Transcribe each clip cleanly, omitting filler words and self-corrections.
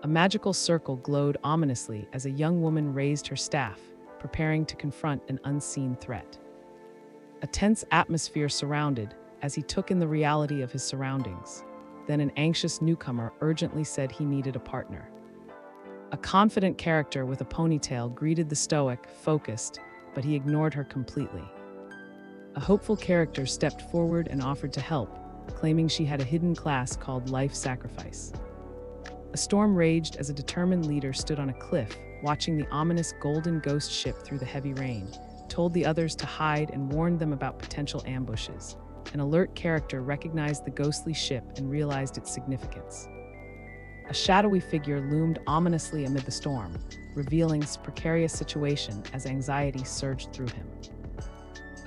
A magical circle glowed ominously as a young woman raised her staff, preparing to confront an unseen threat. A tense atmosphere surrounded as he took in the reality of his surroundings. Then an anxious newcomer urgently said he needed a partner. A confident character with a ponytail greeted the stoic, focused, but he ignored her completely. A hopeful character stepped forward and offered to help, claiming she had a hidden class called Life Sacrifice. A storm raged as a determined leader stood on a cliff, watching the ominous golden ghost ship through the heavy rain, told the others to hide and warned them about potential ambushes. An alert character recognized the ghostly ship and realized its significance. A shadowy figure loomed ominously amid the storm, revealing his precarious situation as anxiety surged through him.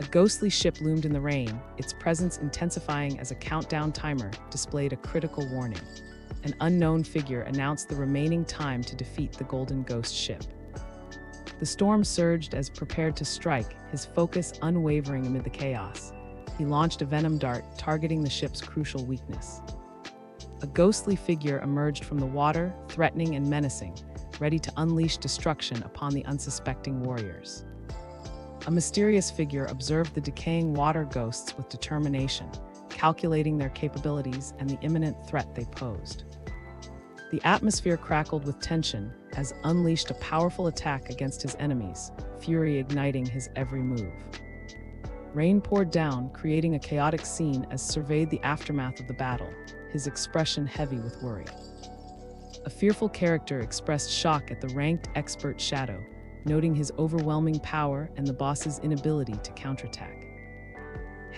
A ghostly ship loomed in the rain, its presence intensifying as a countdown timer displayed a critical warning. An unknown figure announced the remaining time to defeat the golden ghost ship. The storm surged as prepared to strike, his focus unwavering amid the chaos. He launched a venom dart, targeting the ship's crucial weakness. A ghostly figure emerged from the water, threatening and menacing, ready to unleash destruction upon the unsuspecting warriors. A mysterious figure observed the decaying water ghosts with determination, calculating their capabilities and the imminent threat they posed. The atmosphere crackled with tension as unleashed a powerful attack against his enemies, fury igniting his every move. Rain poured down, creating a chaotic scene as surveyed the aftermath of the battle, his expression heavy with worry. A fearful character expressed shock at the ranked expert Shadow, noting his overwhelming power and the boss's inability to counterattack.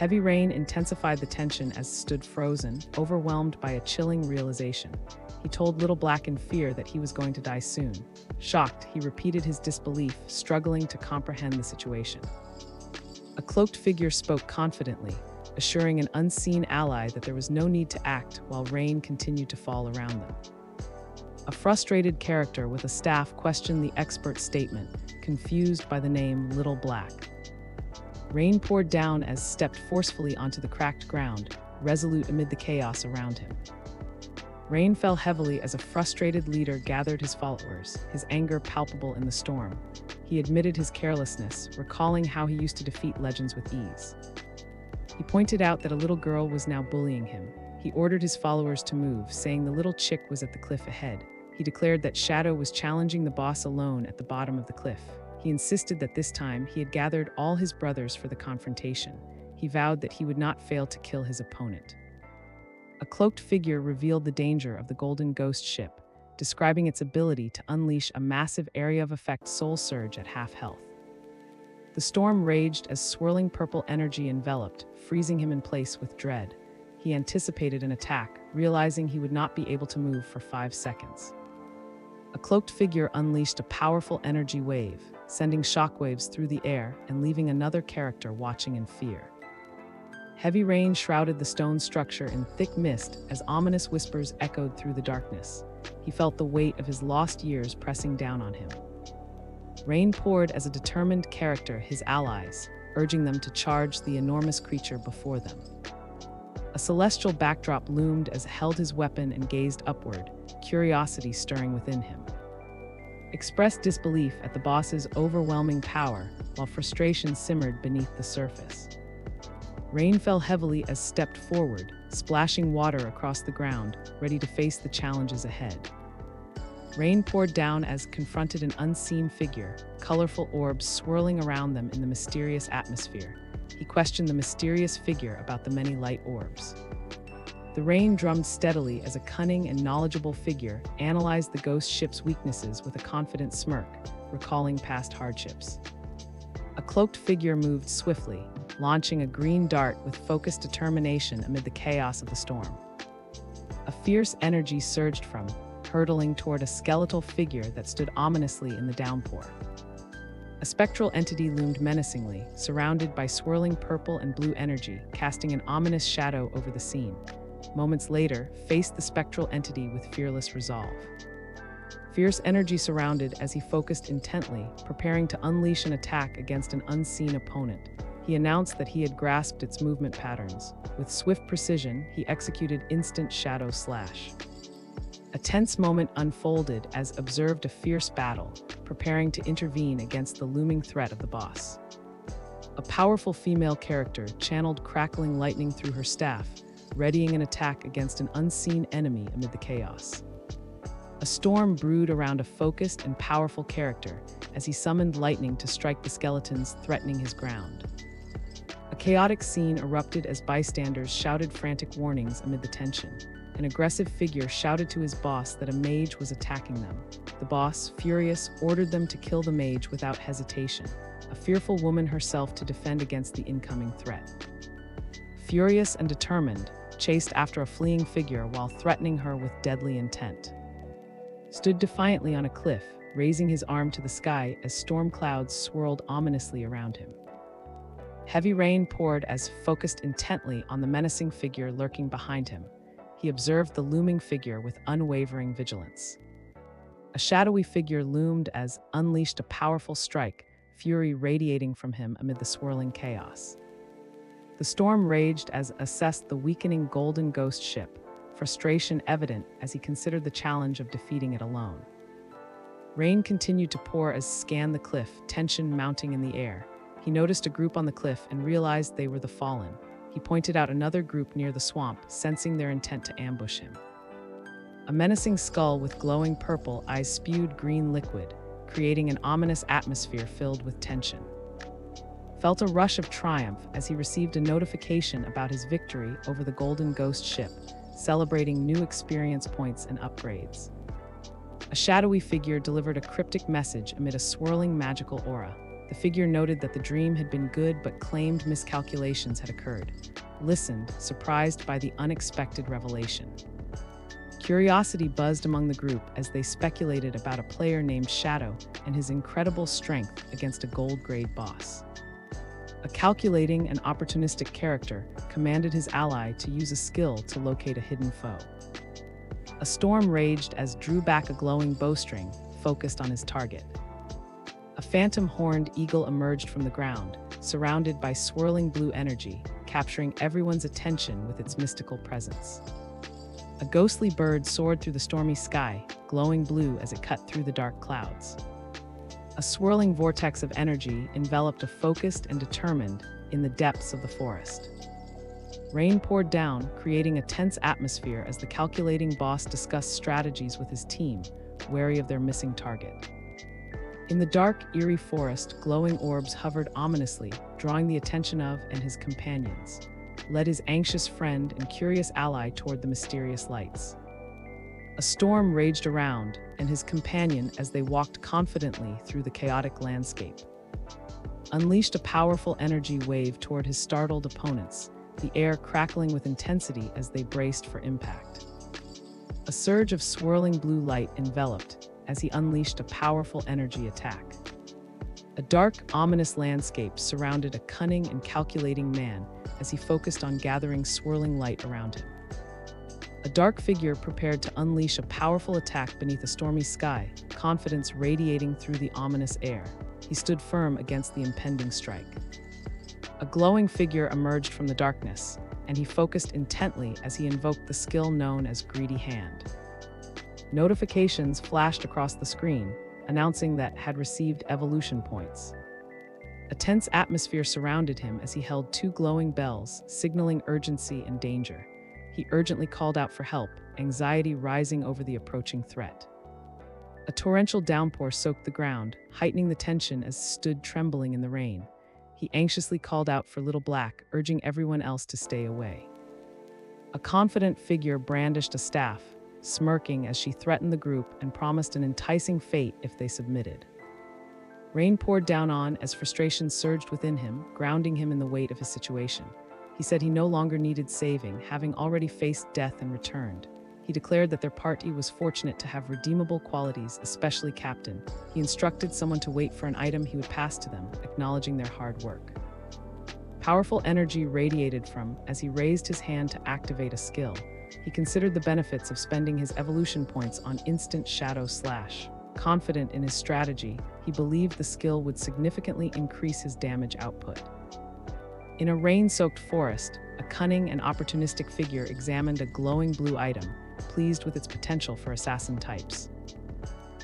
Heavy rain intensified the tension as stood frozen, overwhelmed by a chilling realization. He told Little Black in fear that he was going to die soon. Shocked, he repeated his disbelief, struggling to comprehend the situation. A cloaked figure spoke confidently, assuring an unseen ally that there was no need to act while rain continued to fall around them. A frustrated character with a staff questioned the expert's statement, confused by the name Little Black. Rain poured down as stepped forcefully onto the cracked ground, resolute amid the chaos around him. Rain fell heavily as a frustrated leader gathered his followers, his anger palpable in the storm. He admitted his carelessness, recalling how he used to defeat legends with ease. He pointed out that a little girl was now bullying him. He ordered his followers to move, saying the little chick was at the cliff ahead. He declared that Shadow was challenging the boss alone at the bottom of the cliff. He insisted that this time he had gathered all his brothers for the confrontation. He vowed that he would not fail to kill his opponent. A cloaked figure revealed the danger of the Golden Ghost ship, describing its ability to unleash a massive area of effect soul surge at half health. The storm raged as swirling purple energy enveloped, freezing him in place with dread. He anticipated an attack, realizing he would not be able to move for 5 seconds. A cloaked figure unleashed a powerful energy wave, sending shockwaves through the air and leaving another character watching in fear. Heavy rain shrouded the stone structure in thick mist as ominous whispers echoed through the darkness. He felt the weight of his lost years pressing down on him. Rain poured as a determined character his allies, urging them to charge the enormous creature before them. A celestial backdrop loomed as he held his weapon and gazed upward, curiosity stirring within him. Expressed disbelief at the boss's overwhelming power, while frustration simmered beneath the surface. Rain fell heavily as stepped forward, splashing water across the ground, ready to face the challenges ahead. Rain poured down as confronted an unseen figure, colorful orbs swirling around them in the mysterious atmosphere. He questioned the mysterious figure about the many light orbs. The rain drummed steadily as a cunning and knowledgeable figure analyzed the ghost ship's weaknesses with a confident smirk, recalling past hardships. A cloaked figure moved swiftly, launching a green dart with focused determination amid the chaos of the storm. A fierce energy surged from, hurtling toward a skeletal figure that stood ominously in the downpour. A spectral entity loomed menacingly, surrounded by swirling purple and blue energy, casting an ominous shadow over the scene. Moments later, faced the spectral entity with fearless resolve. Fierce energy surrounded as he focused intently, preparing to unleash an attack against an unseen opponent. He announced that he had grasped its movement patterns. With swift precision, he executed instant shadow slash. A tense moment unfolded as observed a fierce battle, preparing to intervene against the looming threat of the boss. A powerful female character channeled crackling lightning through her staff, readying an attack against an unseen enemy amid the chaos. A storm brewed around a focused and powerful character as he summoned lightning to strike the skeletons threatening his ground. A chaotic scene erupted as bystanders shouted frantic warnings amid the tension. An aggressive figure shouted to his boss that a mage was attacking them. The boss, furious, ordered them to kill the mage without hesitation, a fearful woman herself to defend against the incoming threat. Furious and determined, chased after a fleeing figure while threatening her with deadly intent. Stood defiantly on a cliff, raising his arm to the sky as storm clouds swirled ominously around him. Heavy rain poured as focused intently on the menacing figure lurking behind him. He observed the looming figure with unwavering vigilance. A shadowy figure loomed as unleashed a powerful strike, fury radiating from him amid the swirling chaos. The storm raged as assessed the weakening golden ghost ship, frustration evident as he considered the challenge of defeating it alone. Rain continued to pour as scanned the cliff, tension mounting in the air. He noticed a group on the cliff and realized they were the Fallen. He pointed out another group near the swamp, sensing their intent to ambush him. A menacing skull with glowing purple eyes spewed green liquid, creating an ominous atmosphere filled with tension. Felt a rush of triumph as he received a notification about his victory over the Golden Ghost ship, celebrating new experience points and upgrades. A shadowy figure delivered a cryptic message amid a swirling magical aura. The figure noted that the dream had been good but claimed miscalculations had occurred. Listened, surprised by the unexpected revelation. Curiosity buzzed among the group as they speculated about a player named Shadow and his incredible strength against a gold-grade boss. A calculating and opportunistic character commanded his ally to use a skill to locate a hidden foe. A storm raged as drew back a glowing bowstring, focused on his target. A phantom horned eagle emerged from the ground, surrounded by swirling blue energy, capturing everyone's attention with its mystical presence. A ghostly bird soared through the stormy sky, glowing blue as it cut through the dark clouds. A swirling vortex of energy enveloped a focused and determined in the depths of the forest. Rain poured down, creating a tense atmosphere as the calculating boss discussed strategies with his team, wary of their missing target. In the dark, eerie forest, glowing orbs hovered ominously, drawing the attention of and his companions, led his anxious friend and curious ally toward the mysterious lights. A storm raged around, and his companion as they walked confidently through the chaotic landscape. Unleashed a powerful energy wave toward his startled opponents, the air crackling with intensity as they braced for impact. A surge of swirling blue light enveloped as he unleashed a powerful energy attack. A dark, ominous landscape surrounded a cunning and calculating man as he focused on gathering swirling light around him. A dark figure prepared to unleash a powerful attack beneath a stormy sky, confidence radiating through the ominous air. He stood firm against the impending strike. A glowing figure emerged from the darkness, and he focused intently as he invoked the skill known as Greedy Hand. Notifications flashed across the screen, announcing that had received evolution points. A tense atmosphere surrounded him as he held two glowing bells, signaling urgency and danger. He urgently called out for help, anxiety rising over the approaching threat. A torrential downpour soaked the ground, heightening the tension as stood trembling in the rain. He anxiously called out for Little Black, urging everyone else to stay away. A confident figure brandished a staff, smirking as she threatened the group and promised an enticing fate if they submitted. Rain poured down on as frustration surged within him, grounding him in the weight of his situation. He said he no longer needed saving, having already faced death and returned. He declared that their party was fortunate to have redeemable qualities, especially Captain. He instructed someone to wait for an item he would pass to them, acknowledging their hard work. Powerful energy radiated from as he raised his hand to activate a skill. He considered the benefits of spending his evolution points on instant shadow slash. Confident in his strategy, he believed the skill would significantly increase his damage output. In a rain-soaked forest, a cunning and opportunistic figure examined a glowing blue item, pleased with its potential for assassin types.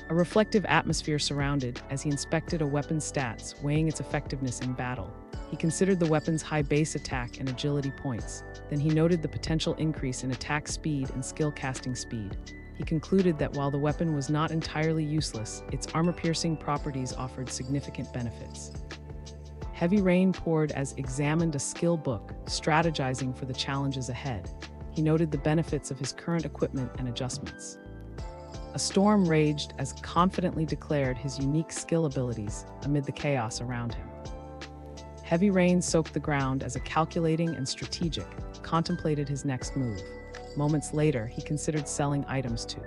A reflective atmosphere surrounded as he inspected a weapon's stats, weighing its effectiveness in battle. He considered the weapon's high base attack and agility points. Then he noted the potential increase in attack speed and skill casting speed. He concluded that while the weapon was not entirely useless, its armor-piercing properties offered significant benefits. Heavy rain poured as he examined a skill book, strategizing for the challenges ahead. He noted the benefits of his current equipment and adjustments. A storm raged as he confidently declared his unique skill abilities amid the chaos around him. Heavy rain soaked the ground as a calculating and strategic contemplated his next move. Moments later, he considered selling items too.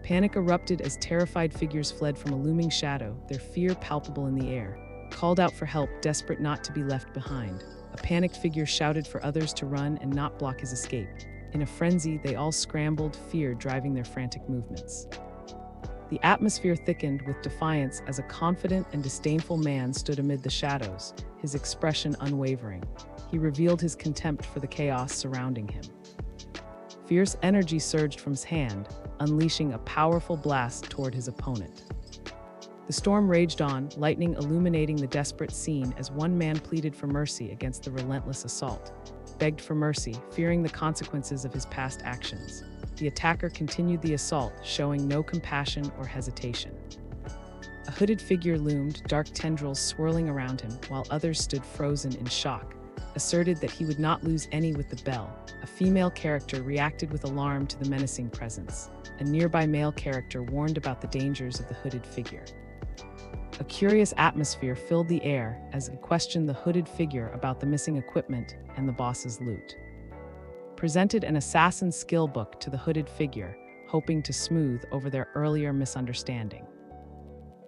Panic erupted as terrified figures fled from a looming shadow, their fear palpable in the air, called out for help, desperate not to be left behind. A panicked figure shouted for others to run and not block his escape. In a frenzy, they all scrambled, fear driving their frantic movements. The atmosphere thickened with defiance as a confident and disdainful man stood amid the shadows, his expression unwavering. He revealed his contempt for the chaos surrounding him. Fierce energy surged from his hand, unleashing a powerful blast toward his opponent. The storm raged on, lightning illuminating the desperate scene as one man pleaded for mercy against the relentless assault, begged for mercy, fearing the consequences of his past actions. The attacker continued the assault, showing no compassion or hesitation. A hooded figure loomed, dark tendrils swirling around him, while others stood frozen in shock, asserted that he would not lose any with the bell. A female character reacted with alarm to the menacing presence. A nearby male character warned about the dangers of the hooded figure. A curious atmosphere filled the air as he questioned the hooded figure about the missing equipment and the boss's loot. Presented an assassin's skill book to the hooded figure, hoping to smooth over their earlier misunderstanding.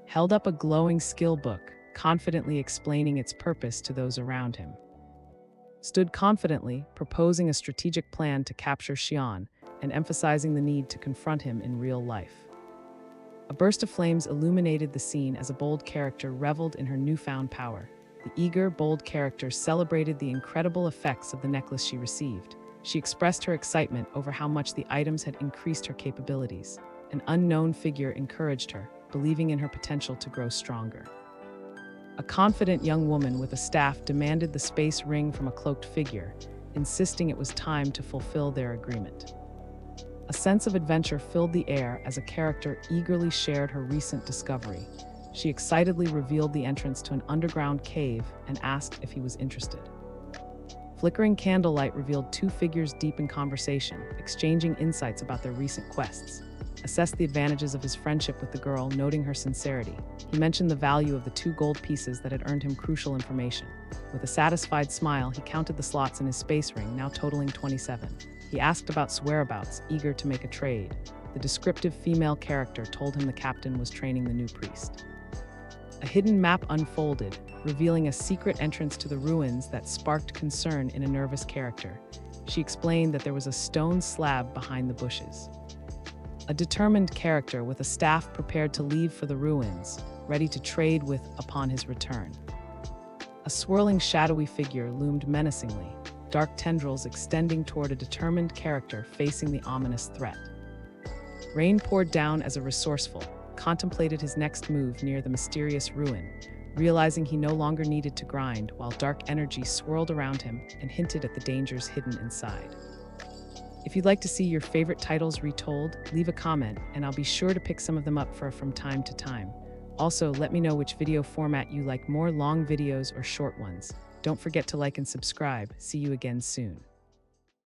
Held up a glowing skill book, confidently explaining its purpose to those around him. Stood confidently, proposing a strategic plan to capture Xian and emphasizing the need to confront him in real life. A burst of flames illuminated the scene as a bold character reveled in her newfound power. The eager, bold character celebrated the incredible effects of the necklace she received. She expressed her excitement over how much the items had increased her capabilities. An unknown figure encouraged her, believing in her potential to grow stronger. A confident young woman with a staff demanded the space ring from a cloaked figure, insisting it was time to fulfill their agreement. A sense of adventure filled the air as a character eagerly shared her recent discovery. She excitedly revealed the entrance to an underground cave and asked if he was interested. Flickering candlelight revealed two figures deep in conversation, exchanging insights about their recent quests. Assessed the advantages of his friendship with the girl, noting her sincerity. He mentioned the value of the 2 gold pieces that had earned him crucial information. With a satisfied smile, he counted the slots in his space ring, now totaling 27. He asked about whereabouts, eager to make a trade. The descriptive female character told him the captain was training the new priest. A hidden map unfolded, revealing a secret entrance to the ruins that sparked concern in a nervous character. She explained that there was a stone slab behind the bushes. A determined character with a staff prepared to leave for the ruins, ready to trade with upon his return. A swirling shadowy figure loomed menacingly, dark tendrils extending toward a determined character facing the ominous threat. Rain poured down as a resourceful contemplated his next move near the mysterious ruin, realizing he no longer needed to grind while dark energy swirled around him and hinted at the dangers hidden inside. If you'd like to see your favorite titles retold, leave a comment and I'll be sure to pick some of them up from time to time. Also, let me know which video format you like more, long videos or short ones. Don't forget to like and subscribe. See you again soon.